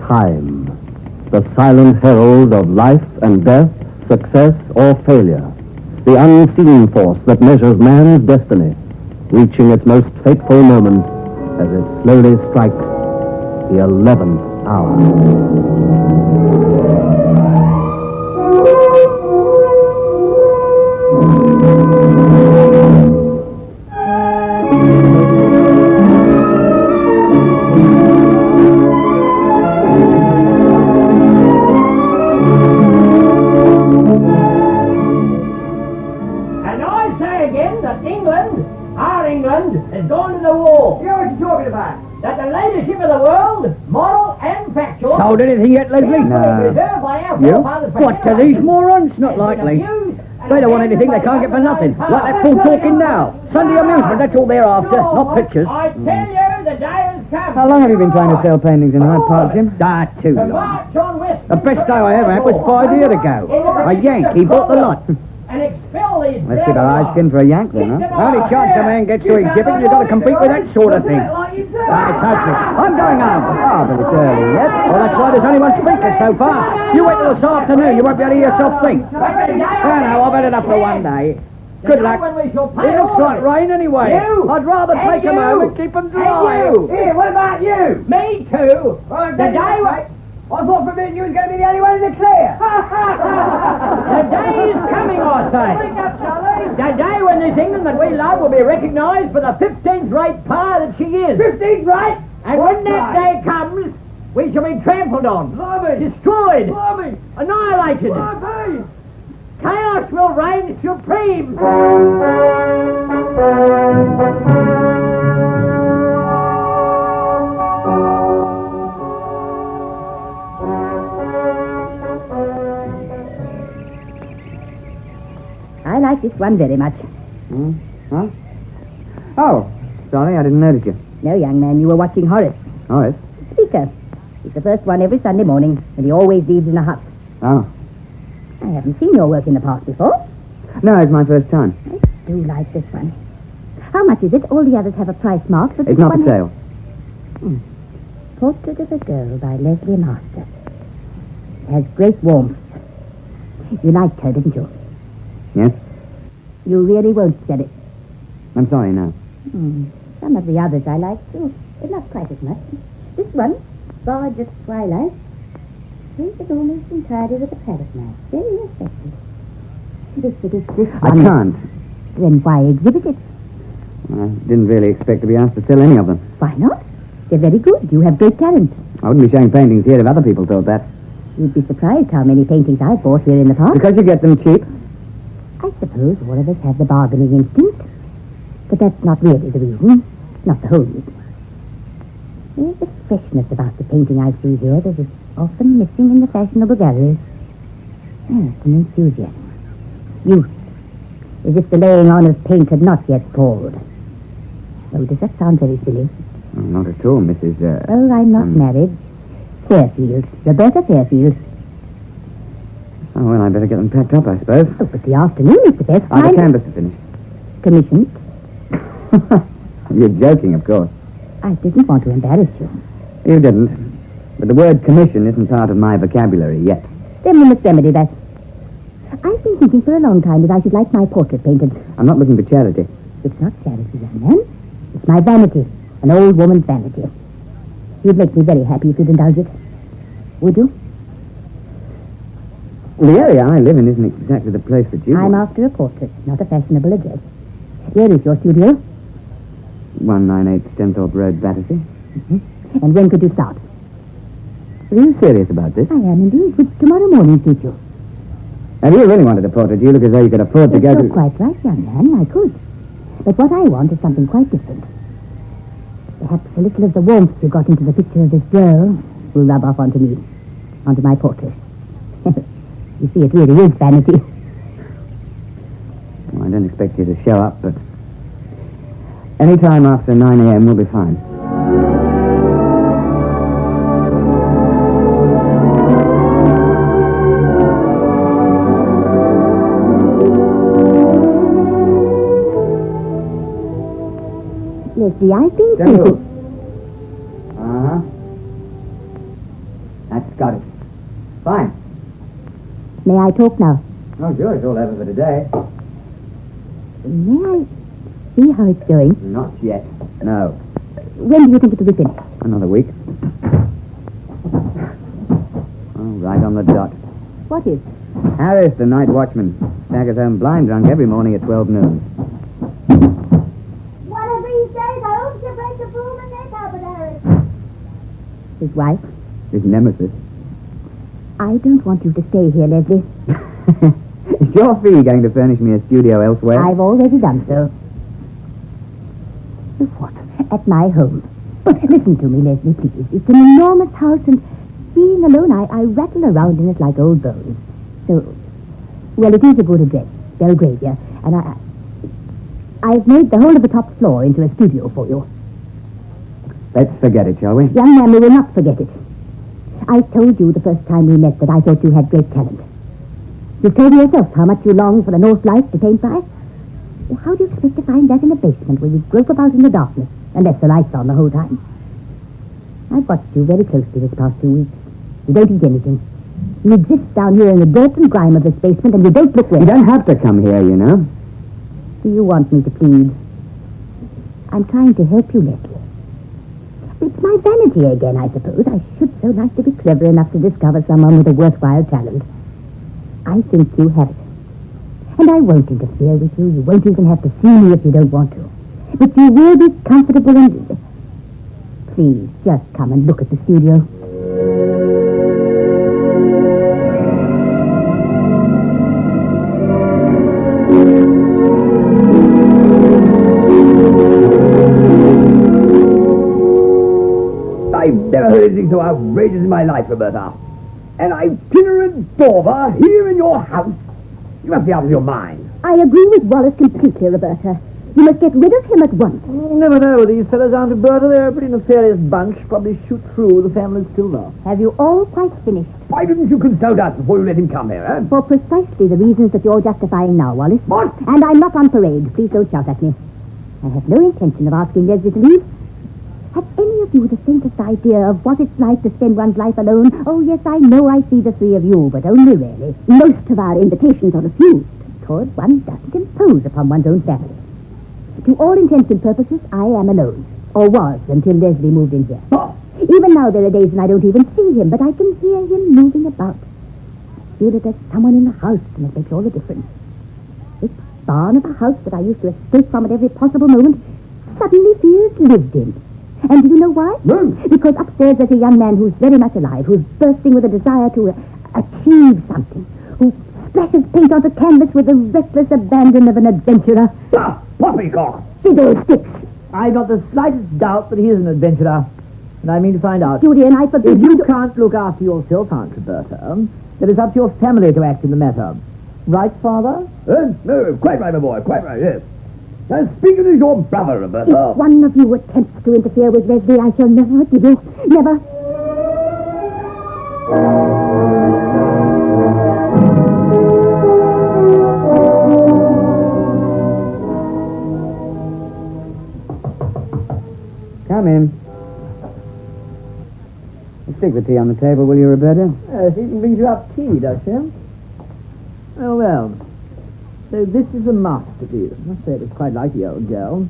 Time, the silent herald of life and death, success or failure. The unseen force that measures man's destiny, reaching its most fateful moment as it slowly strikes the 11th hour. And I say again that England, our England, has gone to the war. You know what you're talking about? That the leadership of the world, moral and factual, Sold anything yet, Leslie? reserved by our You? forefathers for What, to these generations. morons? Not likely. They don't want anything they can't get for nothing. Like that fool talking now. Sunday amusement, that's all they're after, not pictures. I tell you, the day has come. How long have you been trying to sell paintings in Hyde Park, Jim? Too To long. march on West The best day I ever had was 5 years ago. A Yankee bought the lot. and expel these Let's keep our eyes skinned for a Yank then, huh? Only chance a man gets to exhibit, you've got to compete with that sort of thing. It's hopeless. I'm going home. Oh, but it's early yet. Well, that's why there's only one speaker so far. You wait till this afternoon, you won't be able to hear yourself think. Oh, no, I've had enough for one day. Good luck. It looks like rain anyway. You. I'd rather And take 'em you. home and keep 'em dry. And you. Here, what about you? Me too. Well, The day wa- I thought for a minute you was going to be the only one in the clear. The day is coming, I say. The day when this England that we love will be recognised for the 15th rate power that she is. 15th right? And when that day comes, we shall be trampled on, destroyed, annihilated. Chaos will reign supreme. I like this one very much. Huh? Oh, sorry, I didn't notice you. No, young man, you were watching Horace. Horace? Speaker. He's the first one every Sunday morning, and he always leaves in a hut. Oh. I haven't seen your work in the park before. No, it's my first time. I do like this one. How much is it? All the others have a price mark, but It's this not one for sale. Portrait of a Girl by Leslie Master. It has great warmth. You liked her, didn't you? Yes? You really won't sell it. I'm sorry, no. Some of the others I like too, but not quite as much. This one, Gorgeous Twilight, painted almost entirely with a palette knife. Very effective. This I one. can't. Then why exhibit it? I didn't really expect to be asked to sell any of them. Why not? They're very good. You have great talent. I wouldn't be showing paintings here if other people thought that. You'd be surprised how many paintings I've bought here in the park. Because you get them cheap. I suppose all of us have the bargaining instinct. But that's not really the reason. Not the whole reason. There's a freshness about the painting I see here that is often missing in the fashionable galleries. Yes, an enthusiasm. Youth. As if the laying on of paint had not yet palled. Oh, does that sound very silly? Oh, not at all, Mrs. Oh, I'm not married. Fairfield. Roberta Fairfield. Oh, well, I'd better get them packed up, I suppose. Oh, but the afternoon is the best The time. canvas is finished. Commissioned. You're joking, of course. I didn't want to embarrass you. You didn't. But the word commission isn't part of my vocabulary yet. Then we must remedy that. I've been thinking for a long time that I should like my portrait painted. I'm not looking for charity. It's not charity, young man. It's my vanity. An old woman's vanity. You'd make me very happy if you'd indulge it. Would you? Well, the area I live in isn't exactly the place that you I'm want. after a portrait, not a fashionable address. Where is your studio? 198 Stenthorpe Road, Battersea. And when could you start? Are you serious about this? I am indeed. Would tomorrow morning suit you? Now, if you really wanted a portrait, you look as though you could afford to go You're to... quite right, young man. I could. But what I want is something quite different. Perhaps a little of the warmth you got into the picture of this girl will rub off onto me, onto my portrait. You see, it really is vanity. Well, I don't expect you to show up, but... any time after 9 a.m. will be fine. Leslie, I've been General. thinking... Uh-huh. That's got it. Fine. May I talk now? Oh, sure, it's all over for today. May I see how it's going? Not yet. No. When do you think it will be finished? Another week. Oh, right on the dot. What is? Harris, the night watchman, staggers home blind drunk every morning at 12 noon. One of these days, I hope she'll break the boom and neck out with Harris. His wife? His nemesis. I don't want you to stay here, Leslie. Is your fee going to furnish me a studio elsewhere? I've already done so. What? At my home. But listen to me, Leslie, please. It's an enormous house, and being alone, I rattle around in it like old bones. So, well, it is a good address, Belgravia, and I've made the whole of the top floor into a studio for you. Let's forget it, shall we? Young man, we will not forget it. I told you the first time we met that I thought you had great talent. You told me yourself how much you long for the North Lights to paint by. Well, how do you expect to find that in a basement where you grope about in the darkness, unless the light's on the whole time? I've watched you very closely this past 2 weeks. You don't eat anything. You exist down here in the dirt and grime of this basement, and you don't look well. You don't have to come here, you know. Do you want me to plead? I'm trying to help you, Leslie. It's my vanity again, I suppose. I should so like to be clever enough to discover someone with a worthwhile talent. I think you have it. And I won't interfere with you. You won't even have to see me if you don't want to. But you will be comfortable and... Please, just come and look at the studio. I've never heard anything so outrageous in my life, Roberta. An itinerant dauber here in your house? You must be out of your mind. I agree with Wallace completely, Roberta. You must get rid of him at once. Never know. These fellows, Aunt Roberta, they're a pretty nefarious bunch. Probably shoot through the family's silver. Have you all quite finished? Why didn't you consult us before you let him come here, eh? For precisely the reasons that you're justifying now, Wallace. What? And I'm not on parade. Please don't shout at me. I have no intention of asking Leslie to leave. Have any of you the faintest idea of what it's like to spend one's life alone? Oh, yes, I know I see the three of you, but only rarely. Most of our invitations are refused, because one doesn't impose upon one's own family. To all intents and purposes, I am alone. Or was, until Leslie moved in here. Oh. Even now there are days when I don't even see him, but I can hear him moving about. I feel that there's someone in the house, and it makes all the difference. This barn of a house that I used to escape from at every possible moment suddenly feels lived in. And do you know why? No. Because upstairs there's a young man who's very much alive, who's bursting with a desire to achieve something, who splashes paint onto canvas with the reckless abandon of an adventurer. Ah, poppycock! Fiddlesticks! I've not the slightest doubt that he is an adventurer. And I mean to find out. Judy and I forbid If you can't look after yourself, Aunt Roberta, then it's up to your family to act in the matter. Right, Father? No, quite right, my boy, quite right, yes. Now, speaking as your brother, Roberta... If one of you attempts to interfere with Leslie, I shall never forgive you. Never. Come in. Stick the tea on the table, will you, Roberta? She even brings you up tea, does she? Oh, well. So this is a masterpiece. I must say it was quite like the old girl.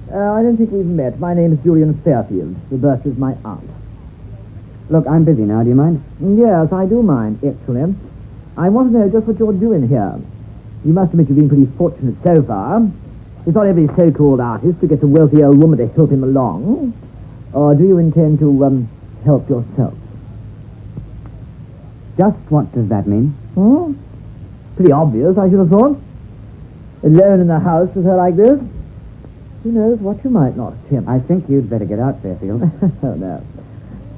I don't think we've met. My name is Julian Fairfield. Roberta's my aunt. Look, I'm busy now. Do you mind? Yes, I do mind, actually. I want to know just what you're doing here. You must admit you've been pretty fortunate so far. It's not every so-called artist who gets a wealthy old woman to help him along. Or do you intend to, help yourself? Just what does that mean? Hmm? Pretty obvious, I should have thought. Alone in the house with her like this. Who knows what you might not attempt. I think you'd better get out, Fairfield. Oh, no.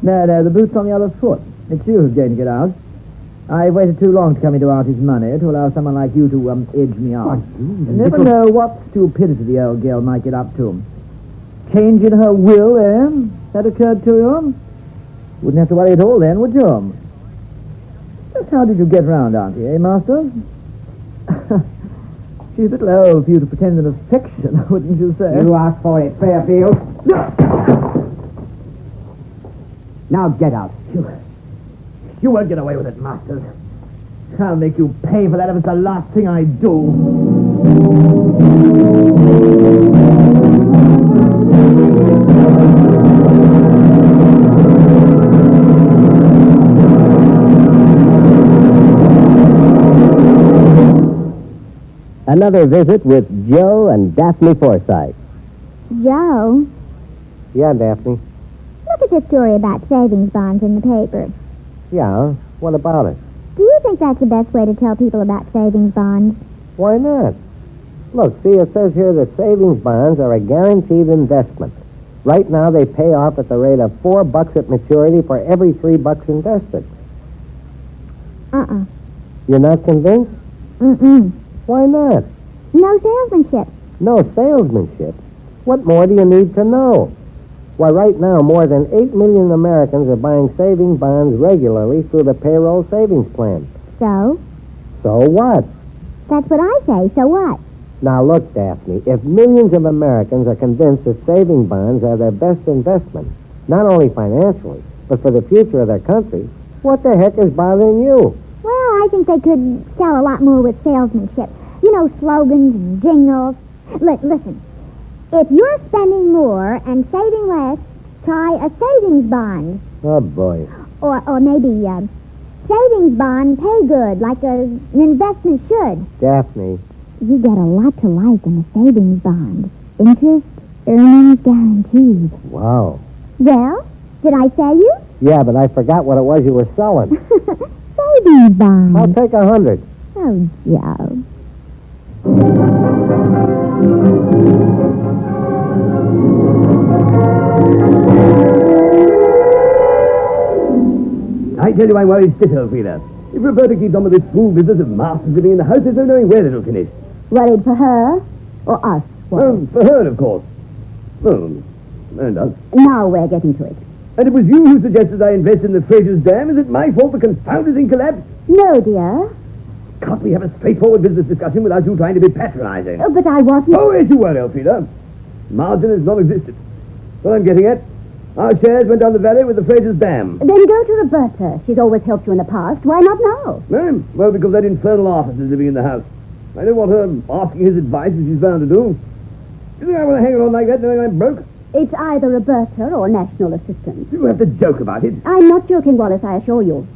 No, the boot's on the other foot. It's you who's going to get out. I've waited too long to come into Artie's money to allow someone like you to, edge me out. You never know what stupidity the old girl might get up to. Changing her will, eh? That occurred to you? Wouldn't have to worry at all then, would you? Just how did you get round, Auntie, eh, Master? She's a little old for you to pretend an affection, wouldn't you say? You asked for it, Fairfield. Now get out. You won't get away with it, Masters. I'll make you pay for that if it's the last thing I do. Another visit with Joe and Daphne Forsythe. Joe, Yeah, Daphne. look at this story about savings bonds in the paper. Yeah, what about it? Do you think that's the best way to tell people about savings bonds? Why not? Look, see, it says here that savings bonds are a guaranteed investment. Right now, they pay off at the rate of $4 at maturity for every $3 invested. Uh-uh. You're not convinced? Mm-mm. Why not? No salesmanship. No salesmanship. What more do you need to know? Why, right now, more than 8 million Americans are buying savings bonds regularly through the payroll savings plan. So? So what? That's what I say. So what? Now, look, Daphne, if millions of Americans are convinced that savings bonds are their best investment, not only financially, but for the future of their country, what the heck is bothering you? Well, I think they could sell a lot more with salesmanship. You know, slogans and jingles. Listen, if you're spending more and saving less, try a savings bond. Oh, boy. Or maybe savings bond pay good, like an investment should. Daphne. You get a lot to like in a savings bond. Interest, earnings guaranteed. Wow. Well, did I sell you? Yeah, but I forgot what it was you were selling. Savings bond. I'll take 100. Oh, Joe. I tell you I'm worried stiff, Elfrida. If Roberta keeps on with this fool business of Masters living in the house, there's no knowing where it'll finish. Worried for her or us? Well, for her, of course. Well, and us. Now we're getting to it. And it was you who suggested I invest in the Fraser's Dam. Is it my fault the confounded thing collapsed? No, dear. Can't we have a straightforward business discussion without you trying to be patronizing? Oh, but I wasn't. Oh, yes, you were, Elfrida. Margin is non-existent. What I'm getting at, our shares went down the valley with the Fraser's Dam. Then go to Roberta. She's always helped you in the past. Why not now? Well, because that infernal artist is living in the house. I don't want her asking his advice as she's bound to do. You think I want to hang around like that knowing I'm broke? It's either Roberta or national assistance. You have to joke about it. I'm not joking, Wallace, I assure you.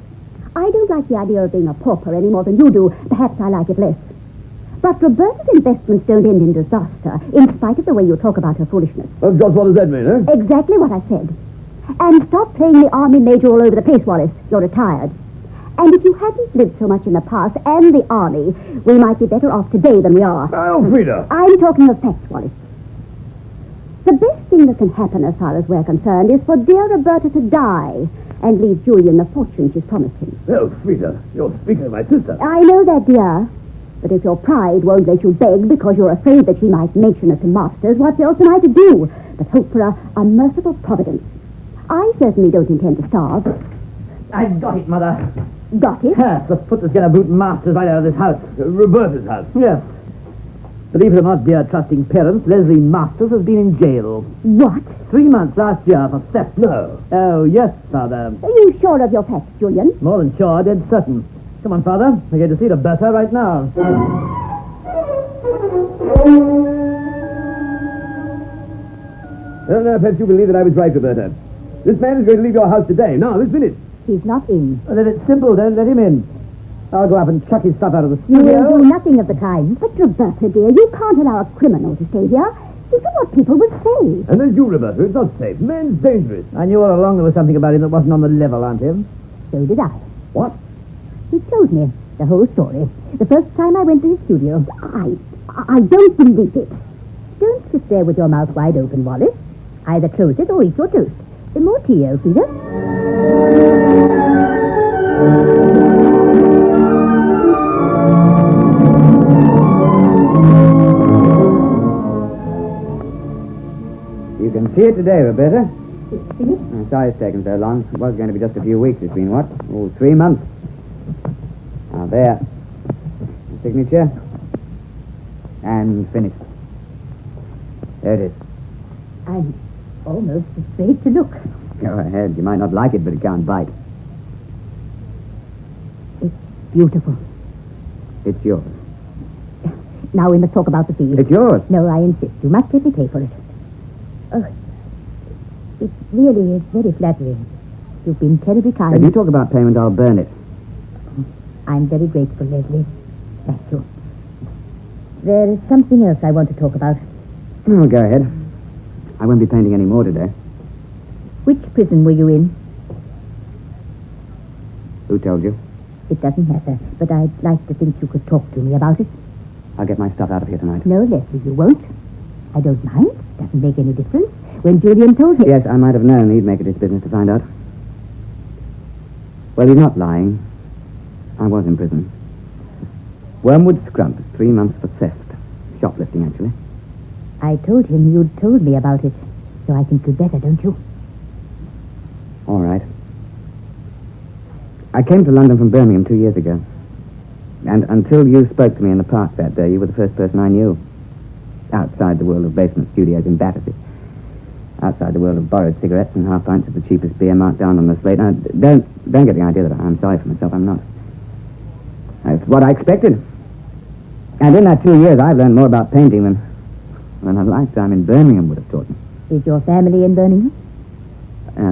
I don't like the idea of being a pauper any more than you do. Perhaps I like it less. But Roberta's investments don't end in disaster, in spite of the way you talk about her foolishness. Oh, just what does that mean, eh? Exactly what I said. And stop playing the army major all over the place, Wallace. You're retired. And if you hadn't lived so much in the past and the army, we might be better off today than we are. Elfrida! I'm talking of facts, Wallace. The best thing that can happen as far as we're concerned is for dear Roberta to die and leave Julian the fortune she's promised him. Elfrida, you're speaking of my sister. I know that, dear. But if your pride won't let you beg because you're afraid that she might mention it to Masters, what else am I to do but hope for a merciful providence? I certainly don't intend to starve. I've got it, Mother. Got it? Yes, the foot that's going to boot Masters right out of this house. Roberta's house. Yes. Believe it or not, dear trusting parents, Leslie Masters has been in jail. What? 3 months last year for theft. No. Oh, yes, Father. Are you sure of your facts, Julian? More than sure, dead certain. Come on, Father. We're going to see Roberta right now. Well, now, perhaps you believe that I was right, Roberta. This man is going to leave your house today. Now, this minute. He's not in. Well, then it's simple. Don't let him in. I'll go up and chuck his stuff out of the You studio. will do nothing of the kind. But, Roberta, dear, you can't allow a criminal to stay here. Think of what people would say. And there's you, Roberta. It's not safe. Man's dangerous. I knew all along there was something about him that wasn't on the level, Aunt Em. So did I. What? He told me the whole story. The first time I went to his studio. I don't believe it. Don't sit there with your mouth wide open, Wallace. Either close it or eat your toast. More tea, Elfrida. You can see it today, Roberta. I'm sorry it's taken so long. It was going to be just a few weeks. It's been, what? Oh, 3 months. Now, there. The signature. And finished. There it is. I'm almost afraid to look. Go ahead. You might not like it, but it can't bite. It's beautiful. It's yours. Now we must talk about the fee. It's yours. No, I insist. You must let me pay for it. Oh, it really is very flattering. You've been terribly kind. If you talk about payment, I'll burn it. I'm very grateful, Leslie. Thank you. There is something else I want to talk about. Oh, go ahead. I won't be painting any more today. Which prison were you in? Who told you? It doesn't matter, but I'd like to think you could talk to me about it. I'll get my stuff out of here tonight. No, Leslie, you won't. I don't mind. Doesn't make any difference. When Julian told me... Yes, I might have known he'd make it his business to find out. Well, he's not lying. I was in prison. Wormwood Scrubs, 3 months for theft. Shoplifting, actually. I told him you'd told me about it, so I think you'd better, don't you? All right. I came to London from Birmingham 2 years ago. And until you spoke to me in the park that day, you were the first person I knew. Outside the world of basement studios in Battersea. Outside the world of borrowed cigarettes and half pints of the cheapest beer marked down on the slate. Now, don't get the idea that I'm sorry for myself. I'm not. It's what I expected. And in that 2 years, I've learned more about painting than a lifetime in Birmingham would have taught me. Is your family in Birmingham?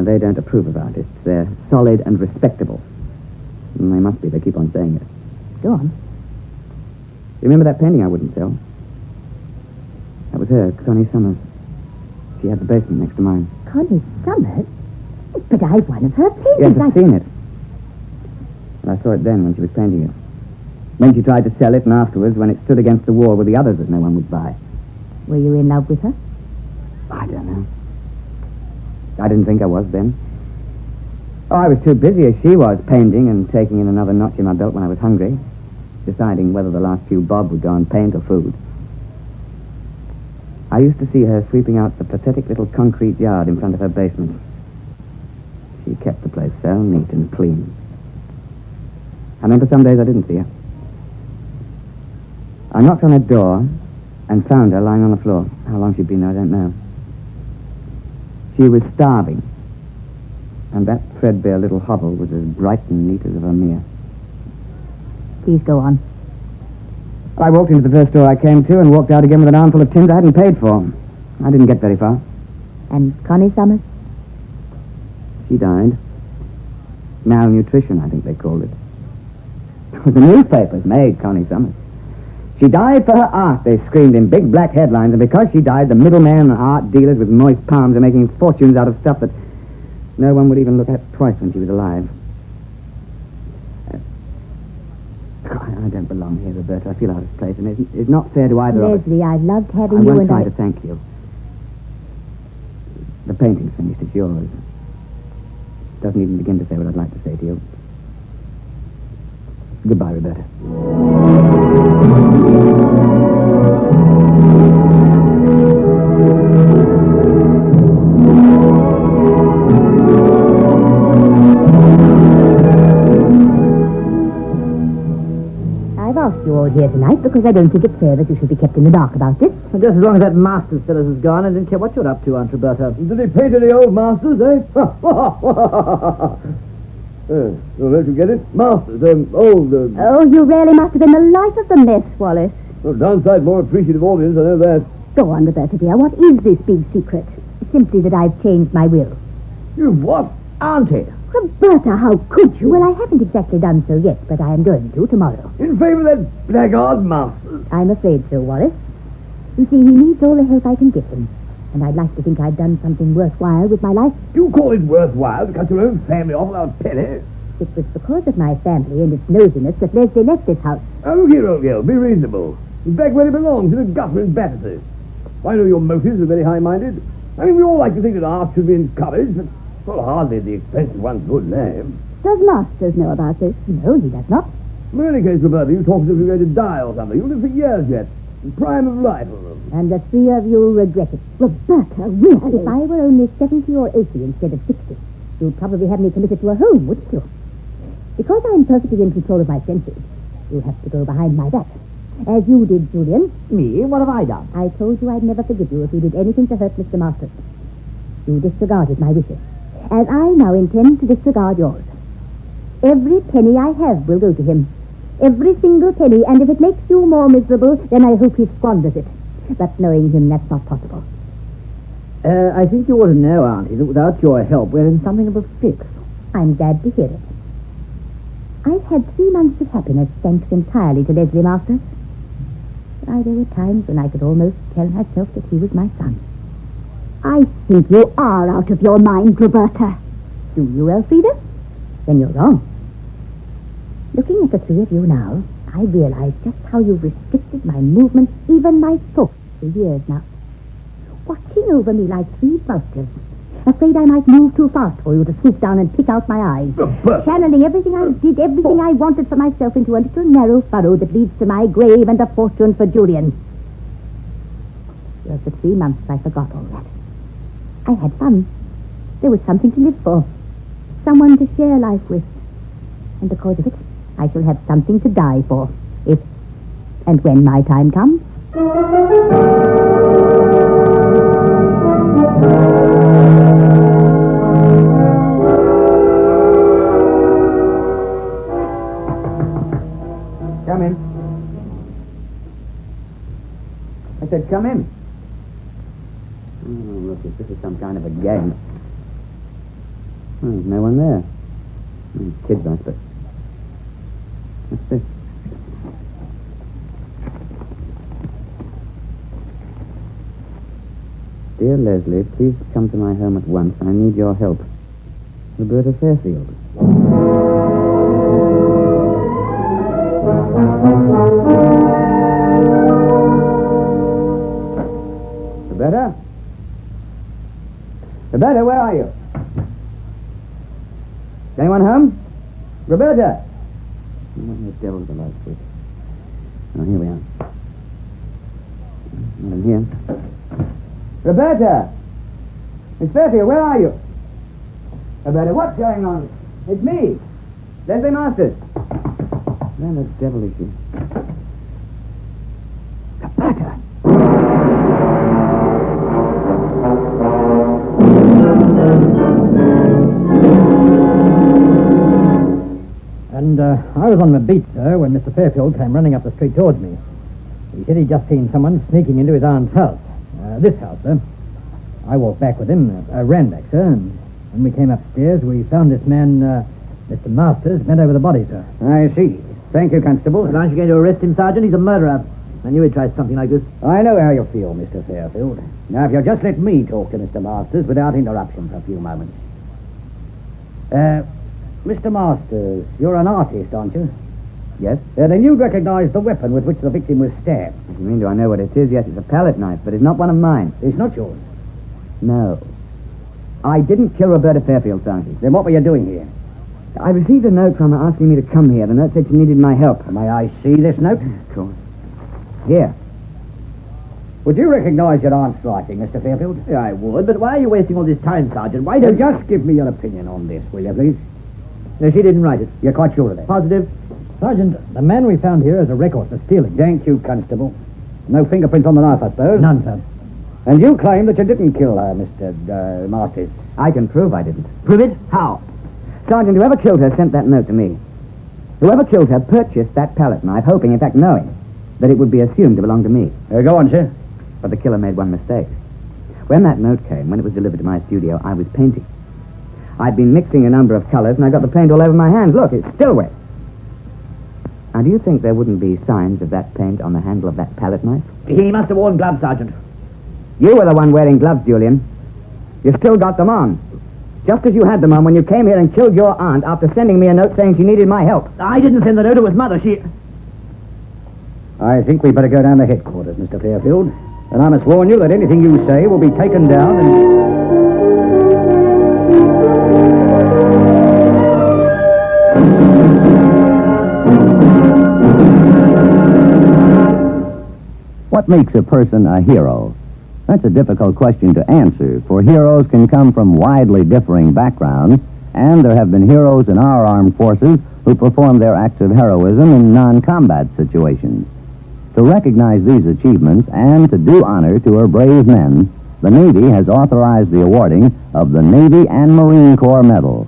They don't approve of artists. They're solid and respectable. And they must be. They keep on saying it. Go on. You remember that painting I wouldn't sell? That was her, Connie Summers. She had the basement next to mine. Connie Summers? But I've one of her paintings. Yes, I've seen it. And I saw it then when she was painting it. When she tried to sell it, and afterwards when it stood against the wall with the others that no one would buy. Were you in love with her? I don't know. I didn't think I was then. Oh, I was too busy as she was, painting and taking in another notch in my belt when I was hungry, deciding whether the last few bob would go on paint or food. I used to see her sweeping out the pathetic little concrete yard in front of her basement. She kept the place so neat and clean. I remember some days I didn't see her. I knocked on her door and found her lying on the floor. How long she'd been there, I don't know. She was starving, and that threadbare little hovel was as bright and neat as a Vermeer. Please go on. I walked into the first store I came to and walked out again with an armful of tins I hadn't paid for. I didn't get very far. And Connie Summers? She died. Malnutrition, I think they called it. The newspapers made Connie Summers. She died for her art, they screamed in big black headlines, and because she died, the middlemen and art dealers with moist palms are making fortunes out of stuff that no one would even look at twice when she was alive. I don't belong here, Roberta. I feel out of place, and it's not fair to either of us. Leslie, I've loved having I you won't and try to thank you. The painting's finished. It's yours. Doesn't even begin to say what I'd like to say to you. Goodbye, Roberta. I've asked you all here tonight because I don't think it's fair that you should be kept in the dark about this. Well, just as long as that Masters fellow has gone, I didn't care what you're up to, Aunt Roberta. Did he paint any old masters, eh? Well, don't you get it? Masters, old... Oh, you really must have been the life of the mess, Wallace. Well, downside more appreciative audience, I know that. Go on, Roberta, dear. What is this big secret? Simply that I've changed my will. You've what? Auntie. Roberta, how could you? Well, I haven't exactly done so yet, but I am going to tomorrow. In favor of that blackguard Masters? I'm afraid so, Wallace. You see, he needs all the help I can give him. And I'd like to think I've done something worthwhile with my life. Do you call it worthwhile to cut your own family off without a penny? It was because of my family and its nosiness that Leslie left this house. Oh, look here, old girl, be reasonable. He's back where he belongs, in a gutter in Battersea. I know your motives are very high-minded. I mean, we all like to think that art should be encouraged, but well, hardly at the expense of one's good name. Does Masters know about this? No, he does not. In any case, Roberta, you talk as if you're going to die or something. You'll live for years yet. The prime of life. And the three of you regret it. Roberta, really? If I were only 70 or 80 instead of 60, you'd probably have me committed to a home, wouldn't you? Because I'm perfectly in control of my senses, you'll have to go behind my back. As you did, Julian. Me? What have I done? I told you I'd never forgive you if you did anything to hurt Mr. Masters. You disregarded my wishes, as I now intend to disregard yours. Every penny I have will go to him. Every single penny, and if it makes you more miserable, then I hope he squanders it. But knowing him, that's not possible. I think you ought to know, Auntie, that without your help, we're in something of a fix. I'm glad to hear it. I've had 3 months of happiness thanks entirely to Leslie Masters. Why, there were times when I could almost tell myself that he was my son. I think you are out of your mind, Roberta. Do you, Elfrida? Then you're wrong. Looking at the 3 of you now, I realize just how you've restricted my movements, even my thoughts, for years now. Watching over me like 3 vultures, afraid I might move too fast for you to swoop down and pick out my eyes. Channeling everything I did, everything I wanted for myself into a little narrow furrow that leads to my grave and a fortune for Julian. Well, for 3 months I forgot all that. I had fun. There was something to live for. Someone to share life with. And because of it, I shall have something to die for. If and when my time comes. Come in. I said, come in. Oh, look, if this is some kind of a game. Oh, there's no one there. Kids, I suppose. What's this? Dear Leslie, please come to my home at once. I need your help. Roberta Fairfield. Roberta? Roberta, where are you? Is anyone home? Roberta! What the devil's the last week? Oh, here we are. Not in here. Roberta! Miss Fairfield, where are you? Roberta, what's going on? It's me, Leslie Masters. Where the devil is she? Roberta! And I was on my beat, sir, when Mr. Fairfield came running up the street towards me. He said he'd just seen someone sneaking into his aunt's house. This house, sir. I walked back with him, ran back, sir, and when we came upstairs, we found this man, Mr. Masters, bent over the body, sir. I see. Thank you, Constable. But aren't you going to arrest him, Sergeant? He's a murderer. I knew he'd try something like this. I know how you feel, Mr. Fairfield. Now, if you'll just let me talk to Mr. Masters without interruption for a few moments. Mr. Masters, you're an artist, aren't you? Yes? Then you'd recognize the weapon with which the victim was stabbed. What do you mean, do I know what it is? Yes, it's a palette knife, but it's not one of mine. It's not yours. No. I didn't kill Roberta Fairfield, Sergeant. Then what were you doing here? I received a note from her asking me to come here. The note said she needed my help. May I see this note? Of course. Here. Would you recognize your aunt's writing, Mr. Fairfield? Yeah, I would, but why are you wasting all this time, Sergeant? Why Well, don't just give me your opinion on this, will you, please? No, she didn't write it. You're quite sure of that? Positive. Sergeant, the man we found here has a record for stealing. Thank you, Constable. No fingerprints on the knife, I suppose? None, sir. And you claim that you didn't kill her, Mr. Masters. I can prove I didn't. Prove it? How? Sergeant, whoever killed her sent that note to me. Whoever killed her purchased that palette knife, hoping, in fact knowing, that it would be assumed to belong to me. Go on, sir. But the killer made one mistake. When that note came, when it was delivered to my studio, I was painting. I'd been mixing a number of colors, and I got the paint all over my hands. Look, it's still wet. Now, do you think there wouldn't be signs of that paint on the handle of that palette knife? He must have worn gloves, Sergeant. You were the one wearing gloves, Julian. You still got them on. Just as you had them on when you came here and killed your aunt after sending me a note saying she needed my help. I didn't send the note to his mother. She... I think we'd better go down to headquarters, Mr. Fairfield. And I must warn you that anything you say will be taken down and... What makes a person a hero? That's a difficult question to answer, for heroes can come from widely differing backgrounds, and there have been heroes in our armed forces who perform their acts of heroism in non-combat situations. To recognize these achievements and to do honor to her brave men, the Navy has authorized the awarding of the Navy and Marine Corps Medal.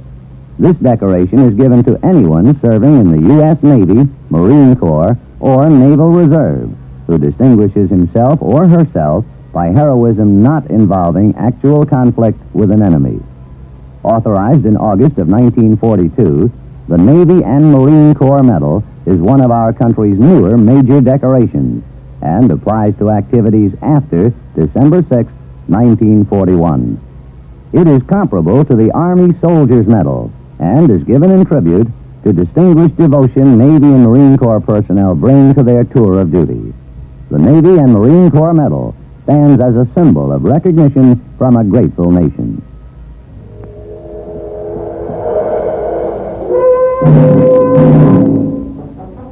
This decoration is given to anyone serving in the U.S. Navy, Marine Corps, or Naval Reserve who distinguishes himself or herself by heroism not involving actual conflict with an enemy. Authorized in August of 1942, the Navy and Marine Corps Medal is one of our country's newer major decorations and applies to activities after December 6, 1941. It is comparable to the Army Soldier's Medal and is given in tribute to distinguished devotion Navy and Marine Corps personnel bring to their tour of duty. The Navy and Marine Corps Medal stands as a symbol of recognition from a grateful nation.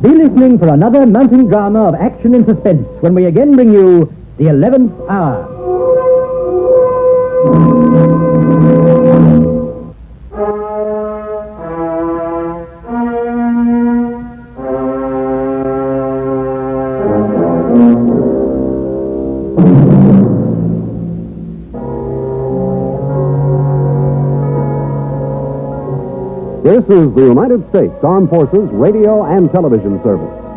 Be listening for another mountain drama of action and suspense when we again bring you The 11th Hour. This is the United States Armed Forces Radio and Television Service.